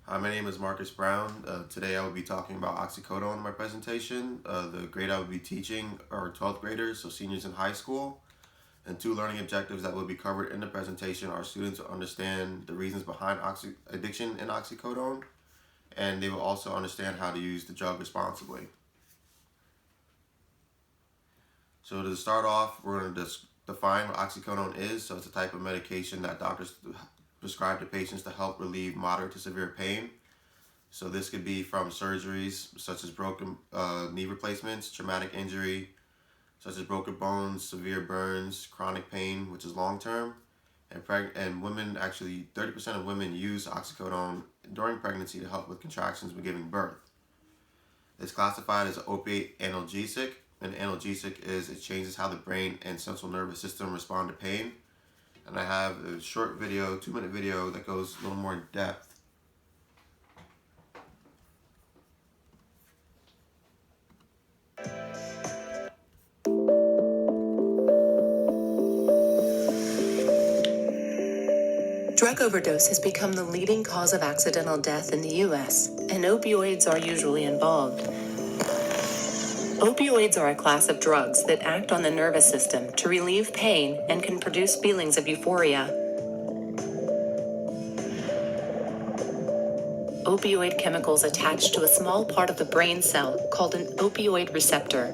Hi, my name is Marcus Brown. Today I will be talking about oxycodone in my presentation. The grade I will be teaching are 12th graders, so seniors in high school. And two learning objectives that will be covered in the presentation are students will understand the reasons behind addiction in oxycodone, and they will also understand how to use the drug responsibly. So to start off, we're going to define what oxycodone is. So it's a type of medication that doctors prescribe to patients to help relieve moderate to severe pain. So this could be from surgeries such as broken knee replacements, traumatic injury, such as broken bones, severe burns, chronic pain, which is long term, and women, actually 30% of women use oxycodone during pregnancy to help with contractions when giving birth. It's classified as an opiate analgesic. An analgesic is it changes how the brain and central nervous system respond to pain. And I have a short video, 2-minute video that goes a little more in depth. Drug overdose has become the leading cause of accidental death in the U.S., and opioids are usually involved. Opioids are a class of drugs that act on the nervous system to relieve pain and can produce feelings of euphoria. Opioid chemicals attach to a small part of the brain cell called an opioid receptor.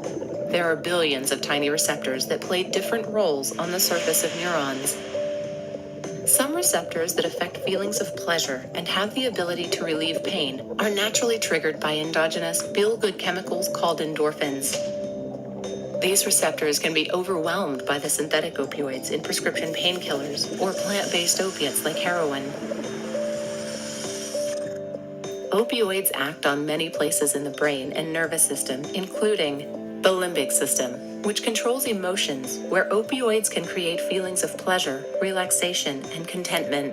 There are billions of tiny receptors that play different roles on the surface of neurons. Some receptors that affect feelings of pleasure and have the ability to relieve pain are naturally triggered by endogenous feel-good chemicals called endorphins. These receptors can be overwhelmed by the synthetic opioids in prescription painkillers or plant-based opiates like heroin. Opioids act on many places in the brain and nervous system, including the limbic system, which controls emotions, where opioids can create feelings of pleasure, relaxation, and contentment.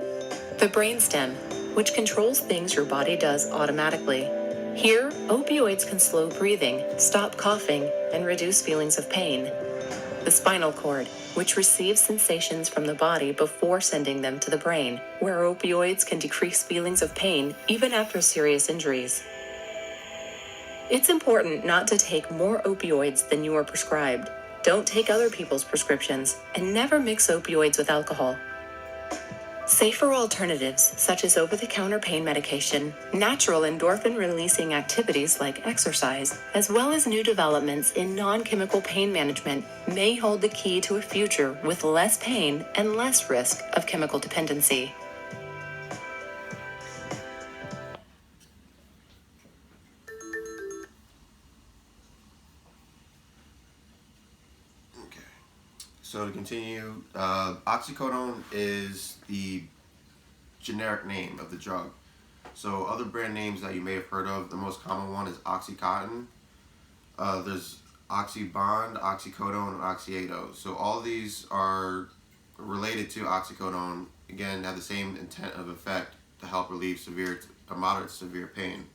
The brainstem, which controls things your body does automatically. Here, opioids can slow breathing, stop coughing, and reduce feelings of pain. The spinal cord, which receives sensations from the body before sending them to the brain, where opioids can decrease feelings of pain even after serious injuries. It's important not to take more opioids than you are prescribed. Don't take other people's prescriptions, and never mix opioids with alcohol. Safer alternatives, such as over-the-counter pain medication, natural endorphin-releasing activities like exercise, as well as new developments in non-chemical pain management, may hold the key to a future with less pain and less risk of chemical dependency. Okay. So to continue, oxycodone is the generic name of the drug. So other brand names that you may have heard of, the most common one is Oxycontin. There's Oxybond, Oxycodone, and Oxyado. So all these are related to oxycodone. Again, have the same intent of effect to help relieve moderate to severe pain.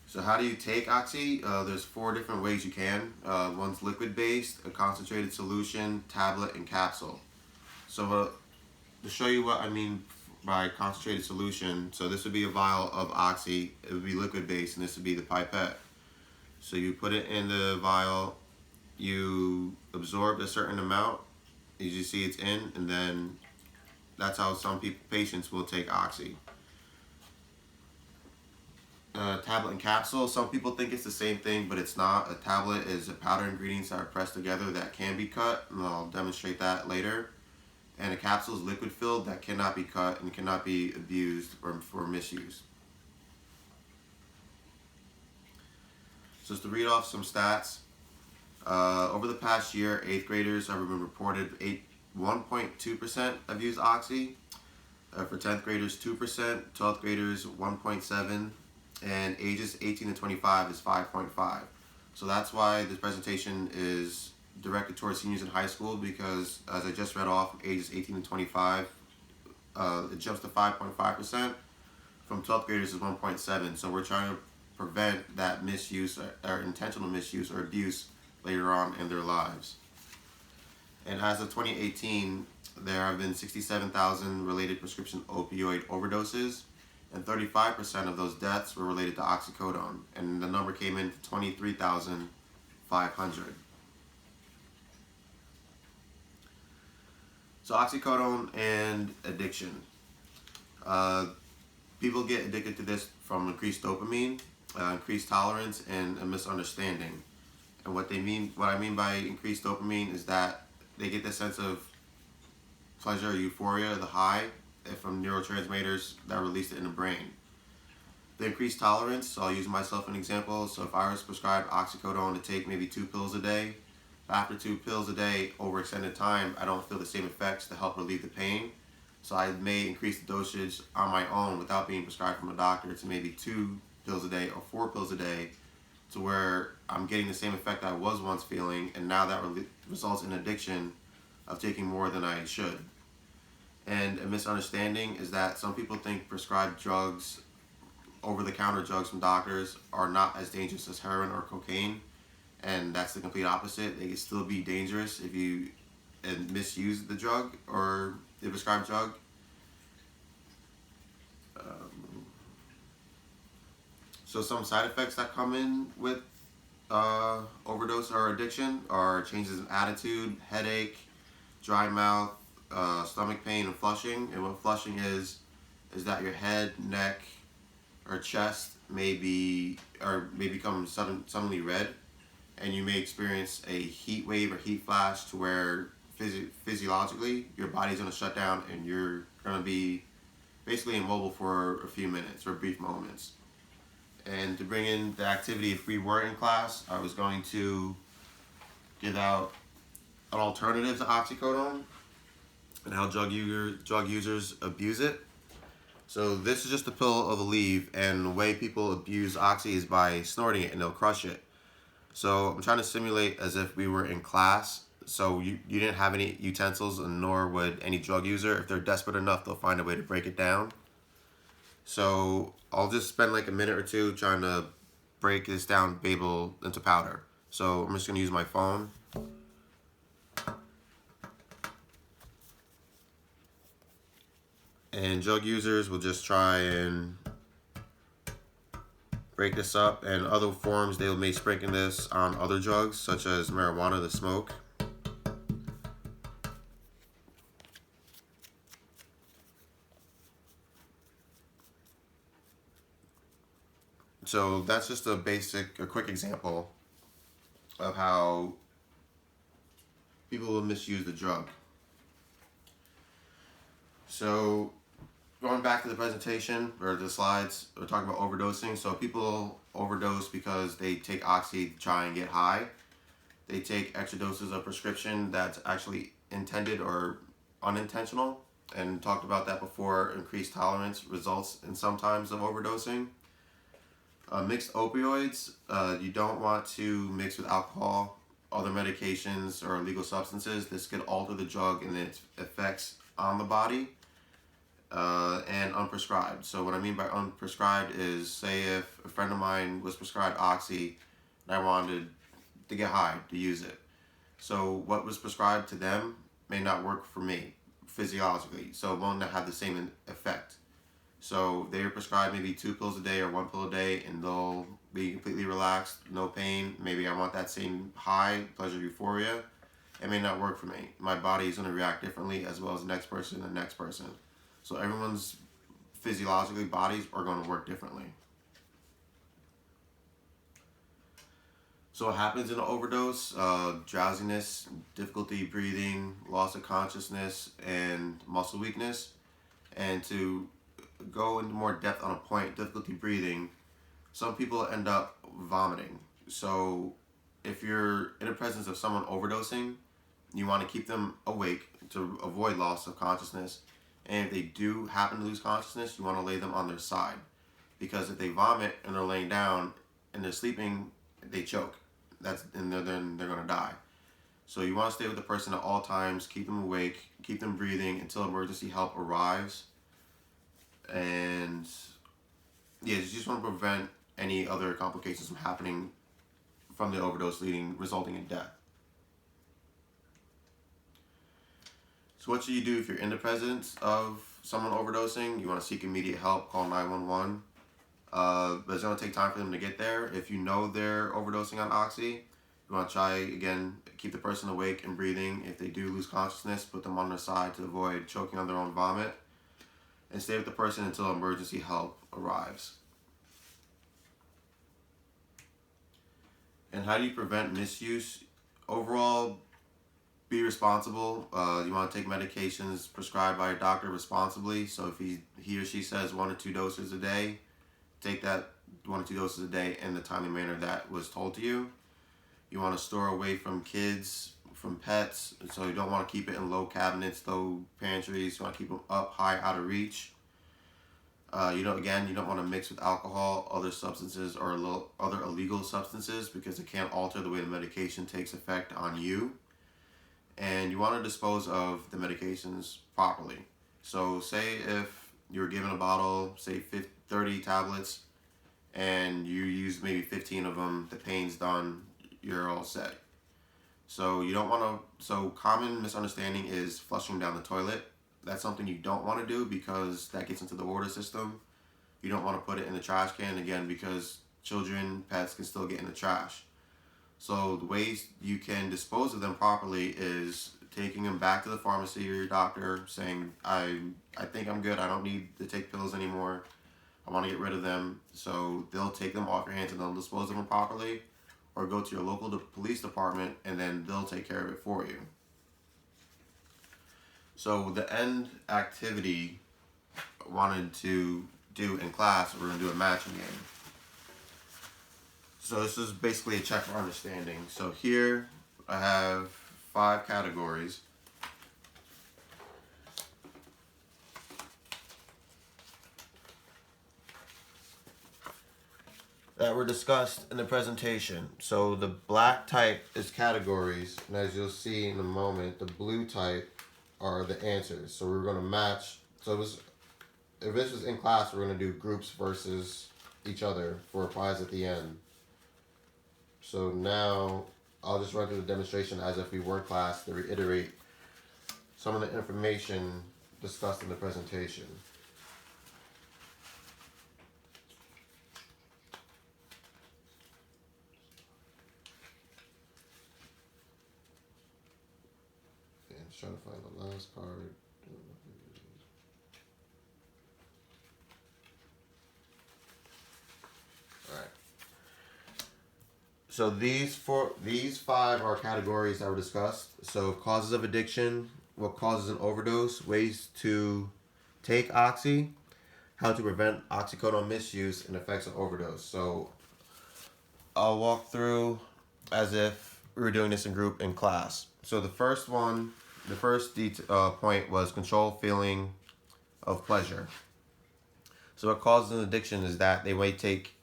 So how do you take oxy? There's 4 different ways you can. One's liquid-based, a concentrated solution, tablet, and capsule. So to show you what I mean by concentrated solution, so this would be a vial of oxy, it would be liquid-based, and this would be the pipette. So you put it in the vial, you absorb a certain amount, as you see it's in, and then that's how some patients will take oxy. Tablet and capsule, some people think it's the same thing, but it's not. A tablet is a powder ingredients that are pressed together that can be cut, and I'll demonstrate that later. And a capsule is liquid filled that cannot be cut and cannot be abused or for misuse. So just to read off some stats, over the past year, 8th graders have been reported 1.2% have used oxy. For 10th graders, 2%, 12th graders, 1.7%, and ages 18 to 25 is 5.5%. So that's why this presentation is directed towards seniors in high school, because as I just read off, ages 18 to 25, it jumps to 5.5%. From 12th graders is 1.7%. So we're trying to prevent that misuse or intentional misuse or abuse later on in their lives. And as of 2018, there have been 67,000 related prescription opioid overdoses, and 35% of those deaths were related to oxycodone, and the number came in to 23,500. So oxycodone and addiction. Uh, People get addicted to this from increased dopamine, increased tolerance, and a misunderstanding. And what I mean by increased dopamine is that they get this sense of pleasure, euphoria, the high from neurotransmitters that are released in the brain. The increased tolerance, so I'll use myself an example. So if I was prescribed oxycodone to take maybe 2 pills a day, after 2 pills a day over extended time, I don't feel the same effects to help relieve the pain. So I may increase the dosage on my own without being prescribed from a doctor to maybe 2 pills a day or 4 pills a day, to where I'm getting the same effect I was once feeling, and now that results in addiction of taking more than I should. And a misunderstanding is that some people think prescribed drugs, over-the-counter drugs from doctors, are not as dangerous as heroin or cocaine, and that's the complete opposite. They can still be dangerous if you misuse the drug or the prescribed drug. So some side effects that come in with overdose or addiction are changes in attitude, headache, dry mouth, stomach pain, and flushing. And what flushing is that your head, neck, or chest may become suddenly red, and you may experience a heat wave or heat flash to where physiologically your body's going to shut down and you're going to be basically immobile for a few minutes or brief moments. And to bring in the activity, if we were in class, I was going to give out an alternative to oxycodone and how drug users abuse it. So this is just a pill of Aleve, and the way people abuse oxy is by snorting it, and they'll crush it. So I'm trying to simulate as if we were in class. So you didn't have any utensils, and nor would any drug user. If they're desperate enough, they'll find a way to break it down. So I'll just spend like a minute or two trying to break this down Babel into powder. So I'm just going to use my phone. And drug users will just try and break this up, and other forms they may sprinkle this on other drugs such as marijuana to smoke. So that's just a quick example of how people will misuse the drug. So going back to the presentation or the slides, we're talking about overdosing. So people overdose because they take oxy to try and get high. They take extra doses of prescription that's actually intended or unintentional, and talked about that before. Increased tolerance results in sometimes of overdosing. Mixed opioids, you don't want to mix with alcohol, other medications, or illegal substances. This could alter the drug and its effects on the body. And unprescribed. So what I mean by unprescribed is, say if a friend of mine was prescribed oxy and I wanted to get high to use it. So what was prescribed to them may not work for me physiologically, so it won't have the same effect. So they are prescribed maybe 2 pills a day or 1 pill a day, and they'll be completely relaxed, no pain. Maybe I want that same high, pleasure, euphoria. It may not work for me. My body is going to react differently, as well as the next person and the next person. So everyone's physiologically bodies are going to work differently. So what happens in an overdose? Drowsiness, difficulty breathing, loss of consciousness, and muscle weakness. And to go into more depth on a point, difficulty breathing, some people end up vomiting. So if you're in the presence of someone overdosing, you want to keep them awake to avoid loss of consciousness. And if they do happen to lose consciousness, you want to lay them on their side. Because if they vomit and they're laying down and they're sleeping, they choke. Then they're going to die. So you want to stay with the person at all times, keep them awake, keep them breathing until emergency help arrives. And yeah, you just want to prevent any other complications from happening from the overdose resulting in death. So what should you do if you're in the presence of someone overdosing? You want to seek immediate help, call 911. But it's going to take time for them to get there. If you know they're overdosing on Oxy, you want to try, again, keep the person awake and breathing. If they do lose consciousness, put them on their side to avoid choking on their own vomit. And stay with the person until emergency help arrives. And how do you prevent misuse? Overall, be responsible. You want to take medications prescribed by your doctor responsibly. So if he or she says 1 or 2 doses a day, take that 1 or 2 doses a day in the timely manner that was told to you. You want to store away from kids, from pets, so you don't want to keep it in low cabinets, low pantries. You want to keep them up high, out of reach. You don't want to mix with alcohol, other substances, or other illegal substances, because it can alter the way the medication takes effect on you. And you want to dispose of the medications properly. So say if you're given a bottle, say 30 tablets, and you use maybe 15 of them, the pain's done, you're all set. So you don't want to, so common misunderstanding is flushing down the toilet. That's something you don't want to do because that gets into the water system. You don't want to put it in the trash can, again, because children, pets can still get in the trash. So the ways you can dispose of them properly is taking them back to the pharmacy or your doctor, saying, I think I'm good, I don't need to take pills anymore, I want to get rid of them. So they'll take them off your hands and they'll dispose of them properly, or go to your local police department and then they'll take care of it for you. So the end activity I wanted to do in class, we're going to do a matching game. So this is basically a check for understanding. So here I have 5 categories. That were discussed in the presentation. So the black type is categories, and as you'll see in a moment, the blue type are the answers. So we're going to match. So if this was in class, we're going to do groups versus each other for a prize at the end. So now I'll just run through the demonstration as if we were class to reiterate some of the information discussed in the presentation. Okay, I'm just trying to find the last card. Alright. So these 5 are categories that were discussed. So causes of addiction, what causes an overdose, ways to take oxy, how to prevent oxycodone misuse, and effects of overdose. So I'll walk through as if we were doing this in group in class. So the first point was control feeling of pleasure. So what causes an addiction is that they might take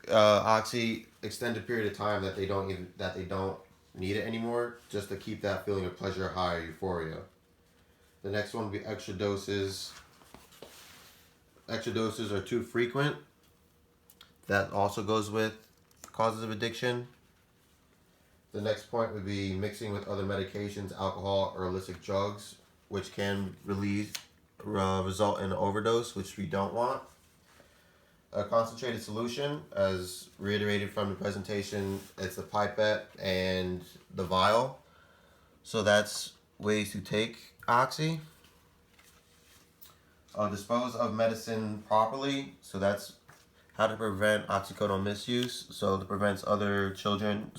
oxy extended period of time that they don't need it anymore, just to keep that feeling of pleasure, high, or euphoria. The next one would be extra doses. Extra doses are too frequent. That also goes with causes of addiction. The next point would be mixing with other medications, alcohol, or illicit drugs, which can result in an overdose, which we don't want. A concentrated solution, as reiterated from the presentation, it's the pipette and the vial. So that's ways to take oxy. Dispose of medicine properly. So that's how to prevent oxycodone misuse. So that prevents other children,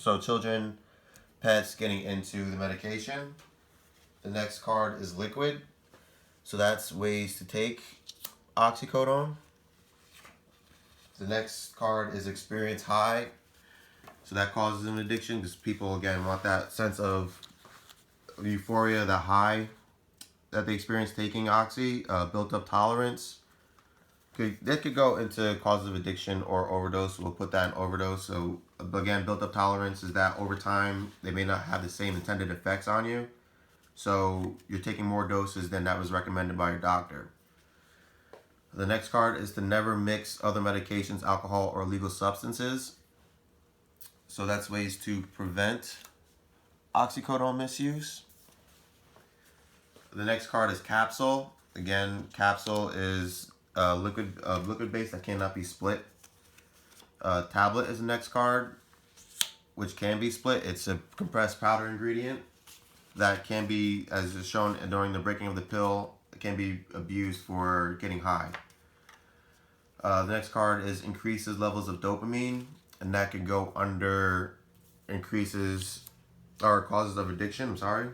pets getting into the medication. The next card is liquid. So that's ways to take oxycodone. The next card is experience high. So that causes an addiction because people, again, want that sense of euphoria, the high that they experience taking oxy. Built up tolerance. That could go into causes of addiction or overdose. We'll put that in overdose. So again, built up tolerance is that over time they may not have the same intended effects on you. So you're taking more doses than that was recommended by your doctor. The next card is to never mix other medications, alcohol, or illegal substances. So that's ways to prevent oxycodone misuse. The next card is capsule. Again, capsule is liquid base that cannot be split. Tablet is the next card, which can be split. It's a compressed powder ingredient that can be, as is shown during the breaking of the pill, it can be abused for getting high. The next card is increases levels of dopamine, and that can go under increases or causes of addiction. I'm sorry.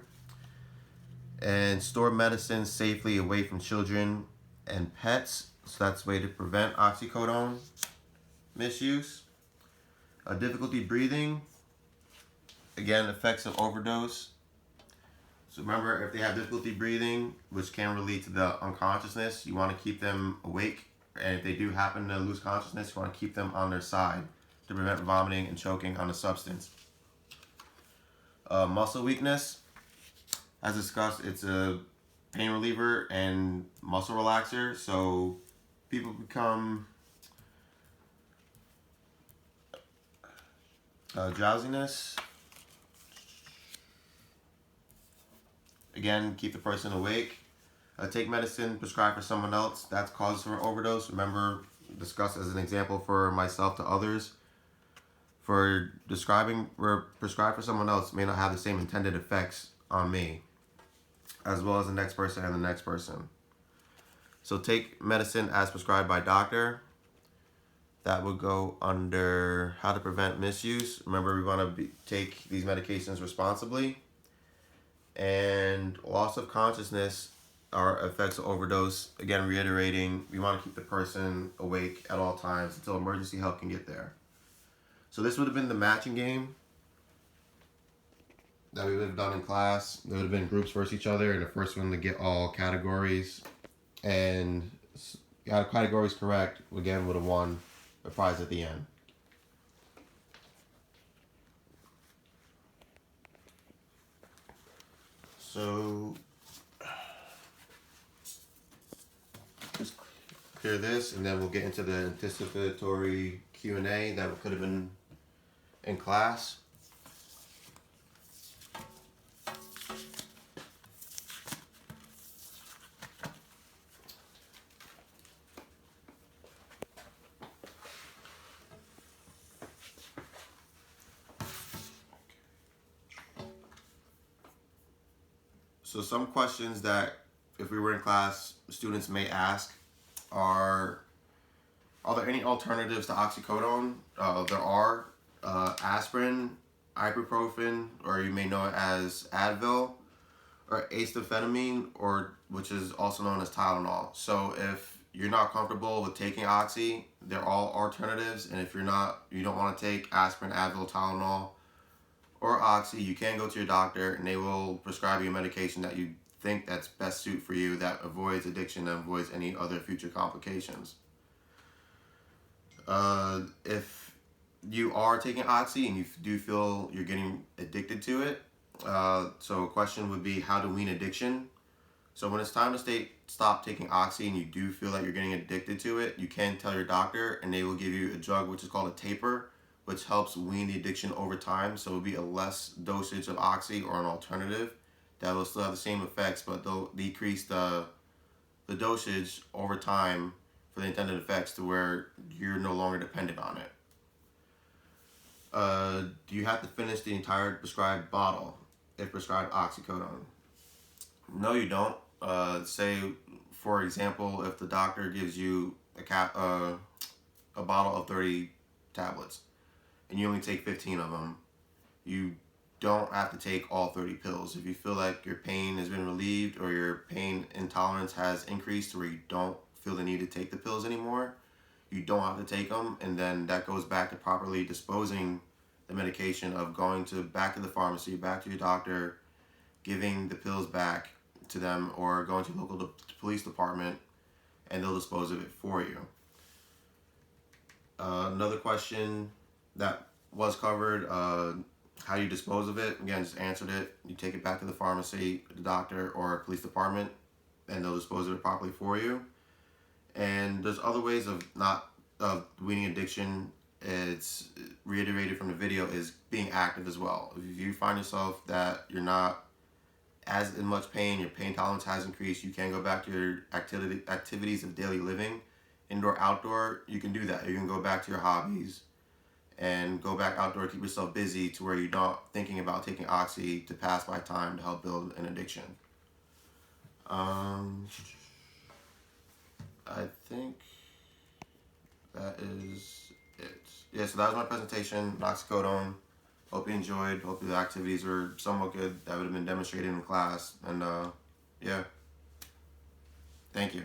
And store medicine safely away from children and pets. So that's a way to prevent oxycodone misuse. Difficulty breathing. Again, effects of overdose. So remember, if they have difficulty breathing, which can lead to the unconsciousness, you want to keep them awake. And if they do happen to lose consciousness, you want to keep them on their side to prevent vomiting and choking on the substance. Muscle weakness. As discussed, it's a pain reliever and muscle relaxer. So people become drowsiness. Again, keep the person awake. Take medicine prescribed for someone else. That's causes for an overdose. Remember, discussed as an example for myself to others. For prescribed for someone else may not have the same intended effects on me, as well as the next person and the next person. So take medicine as prescribed by doctor. That would go under how to prevent misuse. Remember, we want to take these medications responsibly. And loss of consciousness are effects of overdose. Again, reiterating, we want to keep the person awake at all times until emergency help can get there. So this would have been the matching game that we would have done in class. There would have been groups versus each other, and the first one to get all categories and got categories correct, again, would have won the prize at the end. So just clear this, and then we'll get into the anticipatory Q&A that could have been in class. So some questions that, if we were in class, students may ask are there any alternatives to oxycodone? There are aspirin, ibuprofen, or you may know it as Advil, or acetaminophen, or which is also known as Tylenol. So if you're not comfortable with taking oxy, they're all alternatives. And if you don't want to take aspirin, Advil, Tylenol, or oxy, you can go to your doctor and they will prescribe you a medication that you think that's best suit for you, that avoids addiction and avoids any other future complications. If you are taking oxy and you do feel you're getting addicted to it, so a question would be how to wean addiction. So when it's time to stop taking oxy and you do feel that you're getting addicted to it, you can tell your doctor and they will give you a drug which is called a taper, which helps wean the addiction over time. So it will be a less dosage of oxy or an alternative that will still have the same effects, but they'll decrease the dosage over time for the intended effects to where you're no longer dependent on it. Do you have to finish the entire prescribed bottle if prescribed oxycodone? No, you don't. Say, for example, if the doctor gives you a bottle of 30 tablets and you only take 15 of them, you don't have to take all 30 pills. If you feel like your pain has been relieved or your pain intolerance has increased where you don't feel the need to take the pills anymore, you don't have to take them, and then that goes back to properly disposing the medication, of going back to the pharmacy, back to your doctor, giving the pills back to them, or going to the local police department and they'll dispose of it for you. Another question that was covered, how you dispose of it. Again, just answered it. You take it back to the pharmacy, the doctor, or police department, and they'll dispose of it properly for you. And there's other ways of weaning addiction. It's reiterated from the video, is being active as well. If you find yourself that you're not as in much pain, your pain tolerance has increased, you can go back to your activities of daily living, indoor, outdoor. You can do that. You can go back to your hobbies and go back outdoor, keep yourself busy to where you're not thinking about taking oxy to pass by time to help build an addiction. I think that is it. Yeah, so that was my presentation, Oxycodone. Hope you enjoyed. Hope the activities were somewhat good that would have been demonstrated in class. And yeah, thank you.